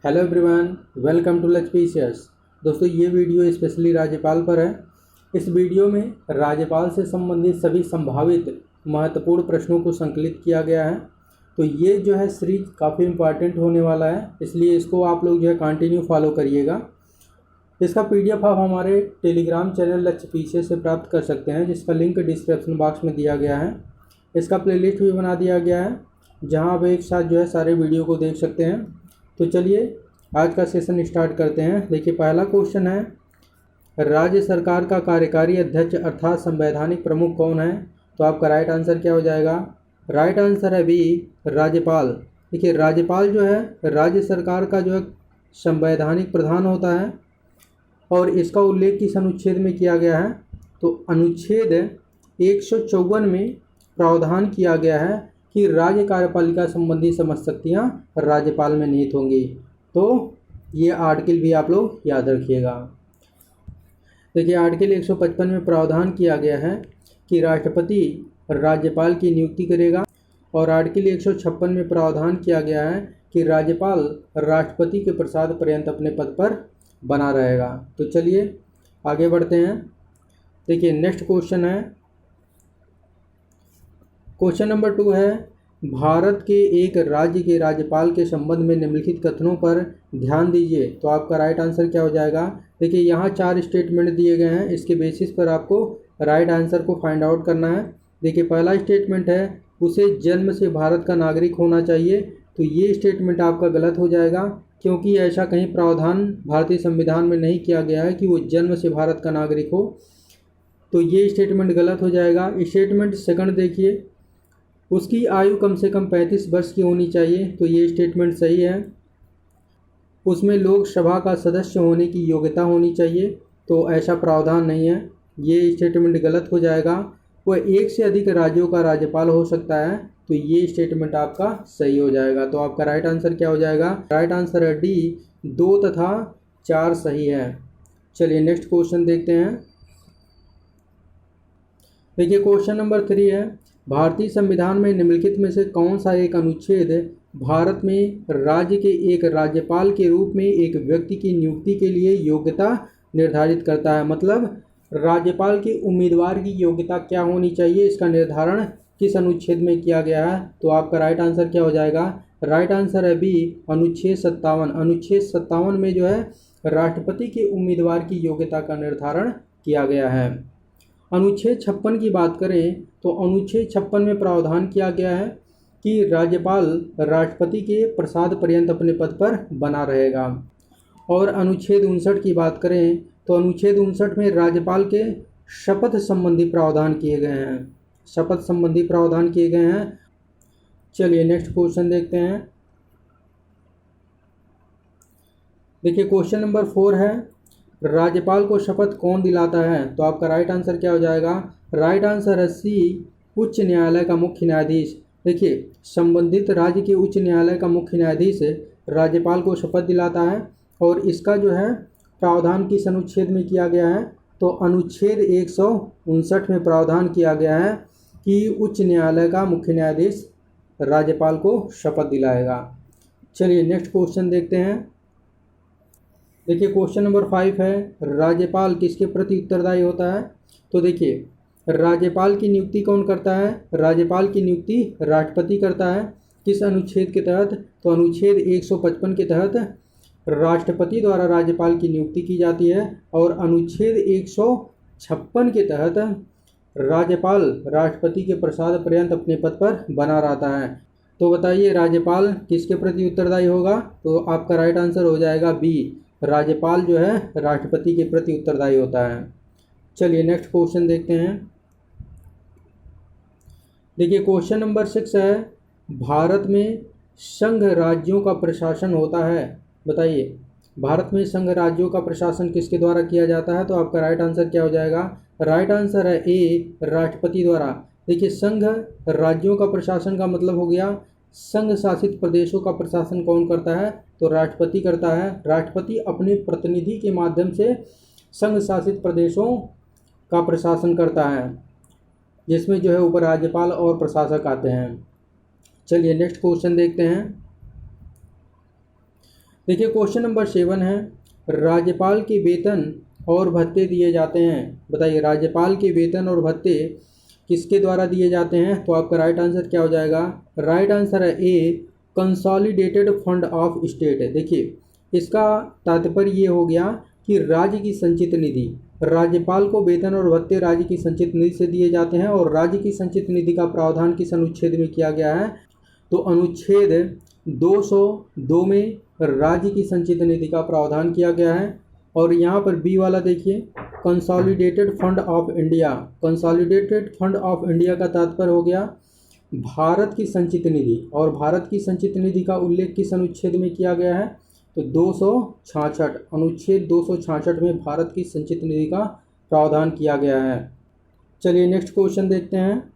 Hello everyone, welcome to लचपीशियस। दोस्तों, ये वीडियो स्पेशली राज्यपाल पर है। इस वीडियो में राज्यपाल से संबंधित सभी संभावित महत्वपूर्ण प्रश्नों को संकलित किया गया है। तो ये जो है सीरीज काफ़ी इम्पॉर्टेंट होने वाला है, इसलिए इसको आप लोग जो है कंटिन्यू फॉलो करिएगा। इसका PDF आप हमारे टेलीग्राम चैनल लचपीशियस से प्राप्त कर सकते हैं, जिसका लिंक डिस्क्रिप्शन बॉक्स में दिया गया है। इसका प्लेलिस्ट भी बना दिया गया है, जहाँ आप एक साथ जो है सारे वीडियो को देख सकते हैं। तो चलिए आज का सेशन स्टार्ट करते हैं। देखिए, पहला क्वेश्चन है, राज्य सरकार का कार्यकारी अध्यक्ष अर्थात संवैधानिक प्रमुख कौन है? तो आपका राइट आंसर क्या हो जाएगा? राइट आंसर है बी, राज्यपाल। देखिए, राज्यपाल जो है राज्य सरकार का जो है संवैधानिक प्रधान होता है और इसका उल्लेख किस अनुच्छेद में किया गया है? तो अनुच्छेद 154 में प्रावधान किया गया है कि राज्य कार्यपालिका संबंधी समस्त शक्तियाँ राज्यपाल में निहित होंगी। तो ये आर्टिकल भी आप लोग याद रखिएगा। देखिए, आर्टिकल 155 में प्रावधान किया गया है कि राष्ट्रपति राज्यपाल की नियुक्ति करेगा और आर्टिकल 156 में प्रावधान किया गया है कि राज्यपाल राष्ट्रपति के प्रसाद पर्यंत अपने पद पर बना रहेगा। तो चलिए आगे बढ़ते हैं। देखिए, नेक्स्ट क्वेश्चन है, क्वेश्चन नंबर 2 है, भारत के एक राज्य के राज्यपाल के संबंध में निम्नलिखित कथनों पर ध्यान दीजिए। तो आपका राइट आंसर क्या हो जाएगा? देखिए, यहाँ 4 स्टेटमेंट दिए गए हैं, इसके बेसिस पर आपको राइट आंसर को फाइंड आउट करना है। देखिए, पहला स्टेटमेंट है, उसे जन्म से भारत का नागरिक होना चाहिए। तो ये स्टेटमेंट आपका गलत हो जाएगा, क्योंकि ऐसा कहीं प्रावधान भारतीय संविधान में नहीं किया गया है कि वो जन्म से भारत का नागरिक हो। तो ये स्टेटमेंट गलत हो जाएगा। स्टेटमेंट सेकंड देखिए, उसकी आयु कम से कम 35 वर्ष की होनी चाहिए। तो ये स्टेटमेंट सही है। उसमें लोकसभा का सदस्य होने की योग्यता होनी चाहिए। तो ऐसा प्रावधान नहीं है, ये स्टेटमेंट गलत हो जाएगा। वह एक से अधिक राज्यों का राज्यपाल हो सकता है। तो ये स्टेटमेंट आपका सही हो जाएगा। तो आपका राइट आंसर क्या हो जाएगा? राइट आंसर है डी, 2 तथा 4 सही है। चलिए नेक्स्ट क्वेश्चन देखते हैं। देखिए, क्वेश्चन नंबर 3 है, भारतीय संविधान में निम्नलिखित में से कौन सा एक अनुच्छेद भारत में राज्य के एक राज्यपाल के रूप में एक व्यक्ति की नियुक्ति के लिए योग्यता निर्धारित करता है? मतलब राज्यपाल के उम्मीदवार की योग्यता क्या होनी चाहिए, इसका निर्धारण किस अनुच्छेद में किया गया है? तो आपका राइट आंसर क्या हो जाएगा? राइट आंसर है बी, अनुच्छेद 57। अनुच्छेद 57 में जो है राष्ट्रपति के उम्मीदवार की योग्यता का निर्धारण किया गया है। अनुच्छेद 56 की बात करें तो अनुच्छेद 56 में प्रावधान किया गया है कि राज्यपाल राष्ट्रपति के प्रसाद पर्यंत अपने पद पर बना रहेगा। और अनुच्छेद 59 की बात करें तो अनुच्छेद 59 में राज्यपाल के शपथ संबंधी प्रावधान किए गए हैं। शपथ संबंधी प्रावधान किए गए हैं। चलिए नेक्स्ट क्वेश्चन देखते हैं। देखिए, क्वेश्चन नंबर 4 है, राज्यपाल को शपथ कौन दिलाता है? तो आपका राइट आंसर क्या हो जाएगा? राइट आंसर है सी, उच्च न्यायालय का मुख्य न्यायाधीश। देखिए, संबंधित राज्य के उच्च न्यायालय का मुख्य न्यायाधीश राज्यपाल को शपथ दिलाता है और इसका जो है प्रावधान किस अनुच्छेद में किया गया है? तो अनुच्छेद 159 में प्रावधान किया गया है कि उच्च न्यायालय का मुख्य न्यायाधीश राज्यपाल को शपथ दिलाएगा। चलिए नेक्स्ट क्वेश्चन देखते हैं। देखिए, क्वेश्चन नंबर 5 है, राज्यपाल किसके प्रति उत्तरदायी होता है? तो देखिए, राज्यपाल की नियुक्ति कौन करता है? राज्यपाल की नियुक्ति राष्ट्रपति करता है। किस अनुच्छेद के तहत? तो अनुच्छेद 155 के तहत राष्ट्रपति द्वारा राज्यपाल की नियुक्ति की जाती है और अनुच्छेद 156 के तहत राज्यपाल राष्ट्रपति के प्रसाद पर्यंत अपने पद पर बना रहता है। तो बताइए, राज्यपाल किसके प्रति उत्तरदायी होगा? तो आपका राइट आंसर हो जाएगा बी, राज्यपाल जो है राष्ट्रपति के प्रति उत्तरदायी होता है। चलिए नेक्स्ट क्वेश्चन देखते हैं। देखिए, क्वेश्चन नंबर 6 है, भारत में संघ राज्यों का प्रशासन होता है। बताइए, भारत में संघ राज्यों का प्रशासन किसके द्वारा किया जाता है? तो आपका राइट आंसर क्या हो जाएगा? राइट आंसर है ए, राष्ट्रपति द्वारा। देखिए, संघ राज्यों का प्रशासन का मतलब हो गया संघ शासित प्रदेशों का प्रशासन कौन करता है? तो राष्ट्रपति करता है। राष्ट्रपति अपने प्रतिनिधि के माध्यम से संघ शासित प्रदेशों का प्रशासन करता है, जिसमें जो है उपराज्यपाल और प्रशासक आते हैं। चलिए नेक्स्ट क्वेश्चन देखते हैं। देखिए क्वेश्चन नंबर 7 है, राज्यपाल के वेतन और भत्ते दिए जाते हैं। बताइए राज्यपाल के वेतन और भत्ते किसके द्वारा दिए जाते हैं? तो आपका राइट आंसर क्या हो जाएगा? राइट आंसर है ए, कंसोलिडेटेड फंड ऑफ स्टेट। देखिए इसका तात्पर्य ये हो गया कि राज्य की संचित निधि, राज्यपाल को वेतन और भत्ते राज्य की संचित निधि से दिए जाते हैं। और राज्य की संचित निधि का प्रावधान किस अनुच्छेद में किया गया है? तो अनुच्छेद 202 में राज्य की संचित निधि का प्रावधान किया गया है। और यहाँ पर बी वाला देखिए, consolidated fund of India. Consolidated fund of India का तात्पर्य हो गया भारत की संचित निधि, और भारत की संचित निधि का उल्लेख किस अनुच्छेद में किया गया है? तो 266, अनुच्छेद 266 में भारत की संचित निधि का प्रावधान किया गया है। चलिए नेक्स्ट क्वेश्चन देखते हैं।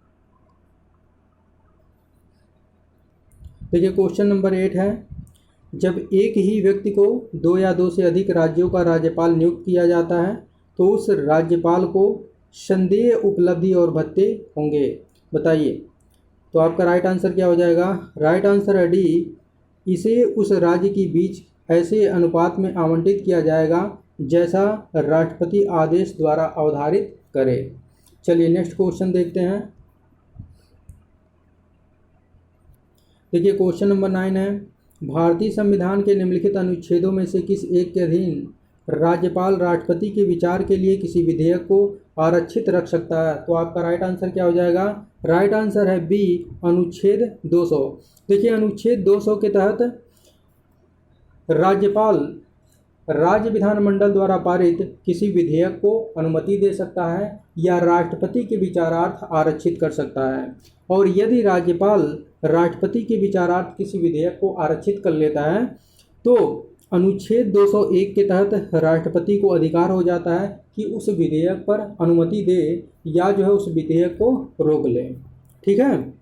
देखिए क्वेश्चन नंबर 8 है, जब एक ही व्यक्ति को 2 या 2 से अधिक राज्यों का राज्यपाल नियुक्त किया जाता है तो उस राज्यपाल को संदेय उपलब्धि और भत्ते होंगे। बताइए। तो आपका राइट आंसर क्या हो जाएगा? राइट आंसर है डी, इसे उस राज्य के बीच ऐसे अनुपात में आवंटित किया जाएगा जैसा राष्ट्रपति आदेश द्वारा अवधारित करे। चलिए नेक्स्ट क्वेश्चन देखते हैं। देखिए क्वेश्चन नंबर 9 है, भारतीय संविधान के निम्नलिखित अनुच्छेदों में से किस एक के अधीन राज्यपाल राष्ट्रपति के विचार के लिए किसी विधेयक को आरक्षित रख सकता है? तो आपका राइट आंसर क्या हो जाएगा? राइट आंसर है बी, अनुच्छेद 200। देखिए अनुच्छेद 200 के तहत राज्यपाल राज्य विधानमंडल द्वारा पारित किसी विधेयक को अनुमति दे सकता है या राष्ट्रपति के विचारार्थ आरक्षित कर सकता है। और यदि राज्यपाल राष्ट्रपति के विचारार्थ किसी विधेयक को आरक्षित कर लेता है तो अनुच्छेद 201 के तहत राष्ट्रपति को अधिकार हो जाता है कि उस विधेयक पर अनुमति दे या जो है उस विधेयक को रोक ले। ठीक है।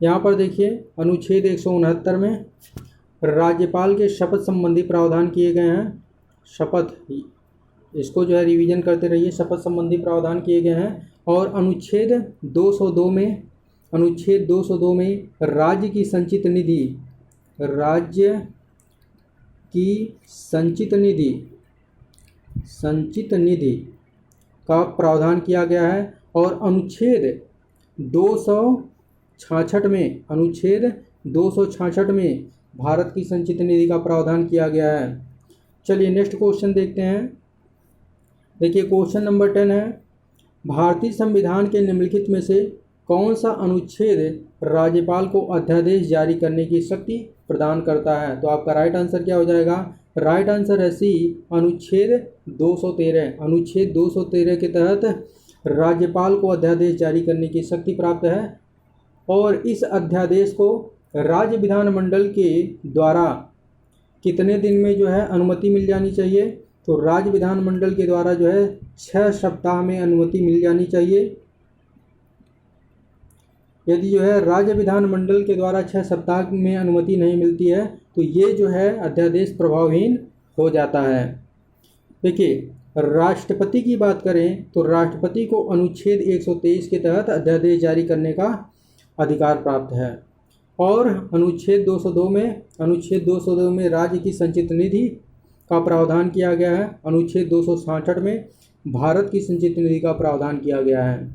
यहाँ पर देखिए अनुच्छेद 169 में राज्यपाल के शपथ संबंधी प्रावधान किए गए हैं। शपथ, इसको जो है रिवीजन करते रहिए, शपथ संबंधी प्रावधान किए गए हैं। और अनुच्छेद 202 में राज्य की संचित निधि का प्रावधान किया गया है। और अनुच्छेद 266 में भारत की संचित निधि का प्रावधान किया गया है। चलिए नेक्स्ट क्वेश्चन देखते हैं। देखिए क्वेश्चन नंबर 10 है, भारतीय संविधान के निम्नलिखित में से कौन सा अनुच्छेद राज्यपाल को अध्यादेश जारी करने की शक्ति प्रदान करता है? तो आपका राइट आंसर क्या हो जाएगा? राइट आंसर है सी, अनुच्छेद 213। अनुच्छेद 213 के तहत राज्यपाल को अध्यादेश जारी करने की शक्ति प्राप्त है। और इस अध्यादेश को राज्य विधानमंडल के द्वारा कितने दिन में जो है अनुमति मिल जानी चाहिए? तो राज्य विधानमंडल के द्वारा जो है 6 सप्ताह में अनुमति मिल जानी चाहिए। यदि जो है राज्य विधानमंडल के द्वारा 6 सप्ताह में अनुमति नहीं मिलती है तो ये जो है अध्यादेश प्रभावहीन हो जाता है। देखिए राष्ट्रपति की बात करें तो राष्ट्रपति को अनुच्छेद 123 के तहत अध्यादेश जारी करने का अधिकार प्राप्त है। और अनुच्छेद 202 में राज्य की संचित निधि का प्रावधान किया गया है। अनुच्छेद 266 में भारत की संचित निधि का प्रावधान किया गया है।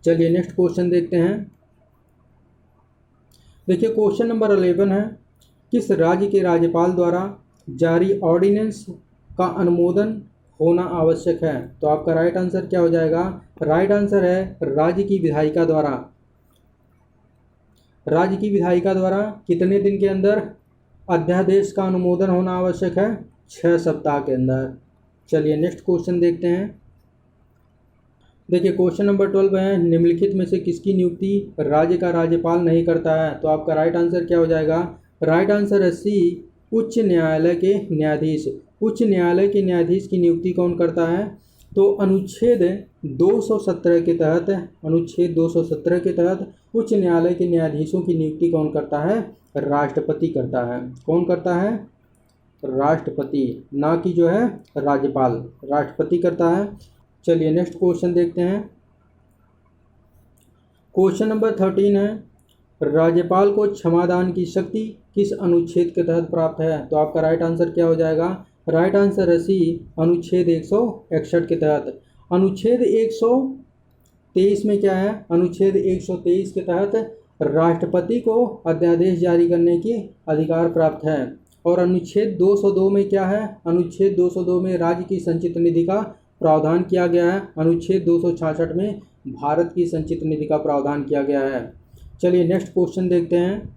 चलिए नेक्स्ट क्वेश्चन देखते हैं। देखिए क्वेश्चन नंबर 11 है, किस राज्य के राज्यपाल द्वारा जारी ऑर्डिनेंस का अनुमोदन होना आवश्यक है? तो आपका राइट आंसर क्या हो जाएगा? राइट आंसर है राज्य की विधायिका द्वारा। राज्य की विधायिका द्वारा कितने दिन के अंदर अध्यादेश का अनुमोदन होना आवश्यक है? 6 सप्ताह के अंदर। चलिए नेक्स्ट क्वेश्चन देखते हैं। देखिए क्वेश्चन नंबर 12 है, निम्नलिखित में से किसकी नियुक्ति राज्य का राज्यपाल नहीं करता है? तो आपका राइट आंसर क्या हो जाएगा? राइट आंसर है सी, उच्च न्यायालय के न्यायाधीश। उच्च न्यायालय के न्यायाधीश की नियुक्ति कौन करता है? तो अनुच्छेद 217 के तहत उच्च न्यायालय के न्यायाधीशों की नियुक्ति कौन करता है? राष्ट्रपति करता है। कौन करता है? राष्ट्रपति, ना कि जो है राज्यपाल, राष्ट्रपति करता है। चलिए नेक्स्ट क्वेश्चन देखते हैं। क्वेश्चन नंबर 13 है, राज्यपाल को क्षमादान की शक्ति किस अनुच्छेद के तहत प्राप्त है? तो आपका राइट आंसर क्या हो जाएगा? राइट आंसर है सी, अनुच्छेद 161 के तहत। अनुच्छेद 123 में क्या है? अनुच्छेद 123 के तहत राष्ट्रपति को अध्यादेश जारी करने की अधिकार प्राप्त है। और अनुच्छेद 202 में क्या है? अनुच्छेद 202 में राज्य की संचित निधि का प्रावधान किया गया है। अनुच्छेद 266 में भारत की संचित निधि का प्रावधान किया गया है। चलिए नेक्स्ट क्वेश्चन देखते हैं।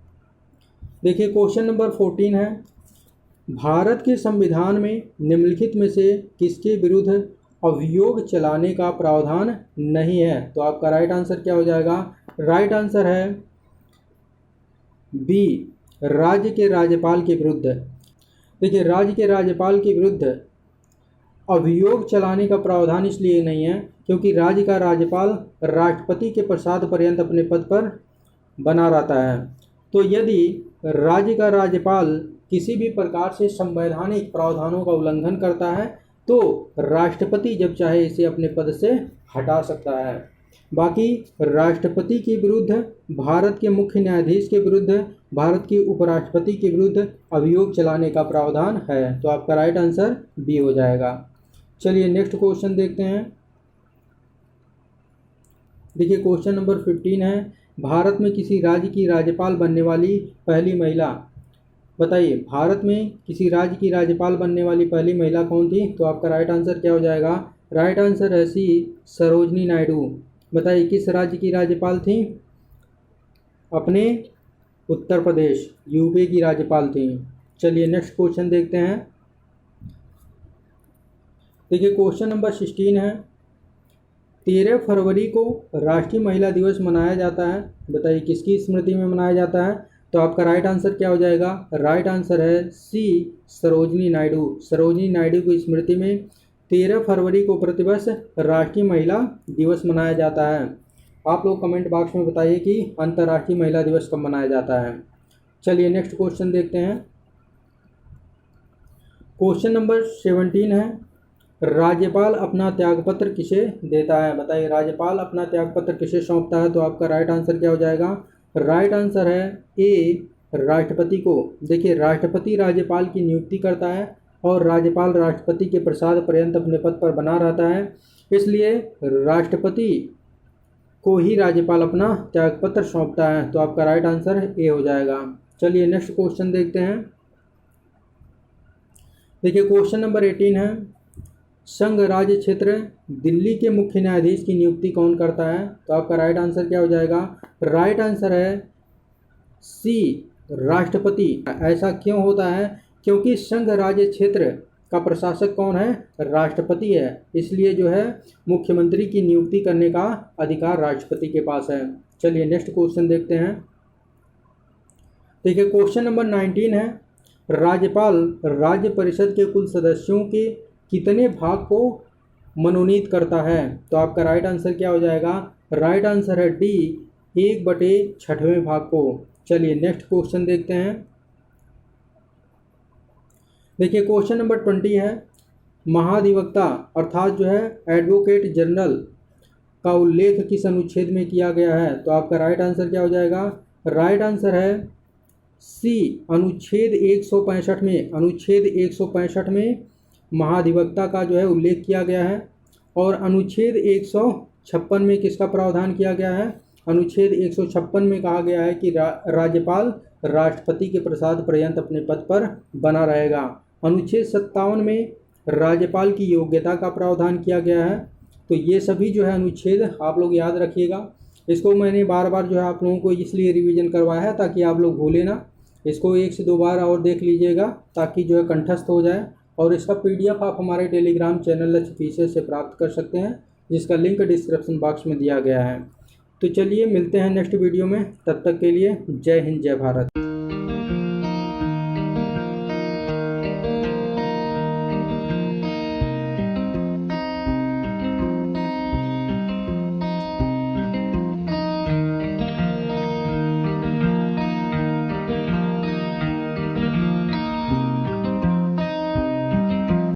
देखिए क्वेश्चन नंबर 14 है, भारत के संविधान में निम्नलिखित में से किसके विरुद्ध अभियोग चलाने का प्रावधान नहीं है? तो आपका राइट आंसर क्या हो जाएगा? राइट आंसर है बी, राज्य के राज्यपाल के विरुद्ध। देखिए राज्य के राज्यपाल के विरुद्ध अभियोग चलाने का प्रावधान इसलिए नहीं है क्योंकि राज्य का राज्यपाल राष्ट्रपति के प्रसाद पर्यंत अपने पद पर बना रहता है। तो यदि राज्य का राज्यपाल किसी भी प्रकार से संवैधानिक प्रावधानों का उल्लंघन करता है तो राष्ट्रपति जब चाहे इसे अपने पद से हटा सकता है। बाकी राष्ट्रपति के विरुद्ध, भारत के मुख्य न्यायाधीश के विरुद्ध, भारत के उपराष्ट्रपति के विरुद्ध अभियोग चलाने का प्रावधान है। तो आपका राइट आंसर बी हो जाएगा। चलिए नेक्स्ट क्वेश्चन देखते हैं। देखिए क्वेश्चन नंबर 15 है, भारत में किसी राज्य की राज्यपाल बनने वाली पहली महिला। बताइए भारत में किसी राज्य की राज्यपाल बनने वाली पहली महिला कौन थी? तो आपका राइट आंसर क्या हो जाएगा? राइट आंसर है सी, सरोजनी नायडू। बताइए किस राज्य की राज्यपाल थी? अपने उत्तर प्रदेश यूपी की राज्यपाल थी। चलिए नेक्स्ट क्वेश्चन देखते हैं। देखिए क्वेश्चन नंबर 16 है, 13 फरवरी को राष्ट्रीय महिला दिवस मनाया जाता है। बताइए किसकी स्मृति में मनाया जाता है? तो आपका राइट आंसर क्या हो जाएगा? राइट आंसर है सी, सरोजनी नायडू। सरोजनी नायडू की स्मृति में 13 फरवरी को प्रतिवर्ष राष्ट्रीय महिला दिवस मनाया जाता है। आप लोग कमेंट बॉक्स में बताइए कि अंतर्राष्ट्रीय महिला दिवस कब मनाया जाता है। चलिए नेक्स्ट क्वेश्चन देखते हैं। क्वेश्चन नंबर 17 है, राज्यपाल अपना त्यागपत्र किसे देता है? बताइए राज्यपाल अपना त्यागपत्र किसे सौंपता है? तो आपका राइट आंसर क्या हो जाएगा? राइट आंसर है ए, राष्ट्रपति को। देखिए राष्ट्रपति राज्यपाल की नियुक्ति करता है और राज्यपाल राष्ट्रपति के प्रसाद पर्यंत अपने पद पर बना रहता है, इसलिए राष्ट्रपति को ही राज्यपाल अपना त्यागपत्र सौंपता है। तो आपका राइट आंसर ए हो जाएगा। चलिए नेक्स्ट क्वेश्चन देखते हैं। देखिए क्वेश्चन नंबर 18 है, संघ राज्य क्षेत्र दिल्ली के मुख्य न्यायाधीश की नियुक्ति कौन करता है? तो आपका राइट आंसर क्या हो जाएगा? राइट आंसर है सी, राष्ट्रपति। ऐसा क्यों होता है? क्योंकि संघ राज्य क्षेत्र का प्रशासक कौन है? राष्ट्रपति है, इसलिए जो है मुख्यमंत्री की नियुक्ति करने का अधिकार राष्ट्रपति के पास है। चलिए नेक्स्ट क्वेश्चन देखते हैं। देखिए क्वेश्चन नंबर 19 है, राज्यपाल राज्य परिषद के कुल सदस्यों के कितने भाग को मनोनीत करता है? तो आपका राइट आंसर क्या हो जाएगा? राइट आंसर है डी, 1/6 भाग को। चलिए नेक्स्ट क्वेश्चन देखते हैं। देखिए क्वेश्चन नंबर 20 है, महाधिवक्ता अर्थात जो है एडवोकेट जनरल का उल्लेख किस अनुच्छेद में किया गया है? तो आपका राइट आंसर क्या हो जाएगा? राइट आंसर है सी, अनुच्छेद 165 में। अनुच्छेद 165 में महाधिवक्ता का जो है उल्लेख किया गया है। और अनुच्छेद 156 में किसका प्रावधान किया गया है? अनुच्छेद 156 में कहा गया है कि राज्यपाल राष्ट्रपति के प्रसाद पर्यंत अपने पद पर बना रहेगा। अनुच्छेद 57 में राज्यपाल की योग्यता का प्रावधान किया गया है। तो ये सभी जो है अनुच्छेद आप लोग याद रखिएगा। इसको मैंने बार बार जो है आप लोगों को इसलिए रिवीजन करवाया है ताकि आप लोग भूलें ना। इसको 1 से 2 बार और देख लीजिएगा ताकि जो है कंठस्थ हो जाए। और इसका PDF आप हमारे टेलीग्राम चैनल लक्ष्यपीसीएस से प्राप्त कर सकते हैं, जिसका लिंक डिस्क्रिप्शन बॉक्स में दिया गया है। तो चलिए मिलते हैं नेक्स्ट वीडियो में, तब तक के लिए जय हिंद जय भारत।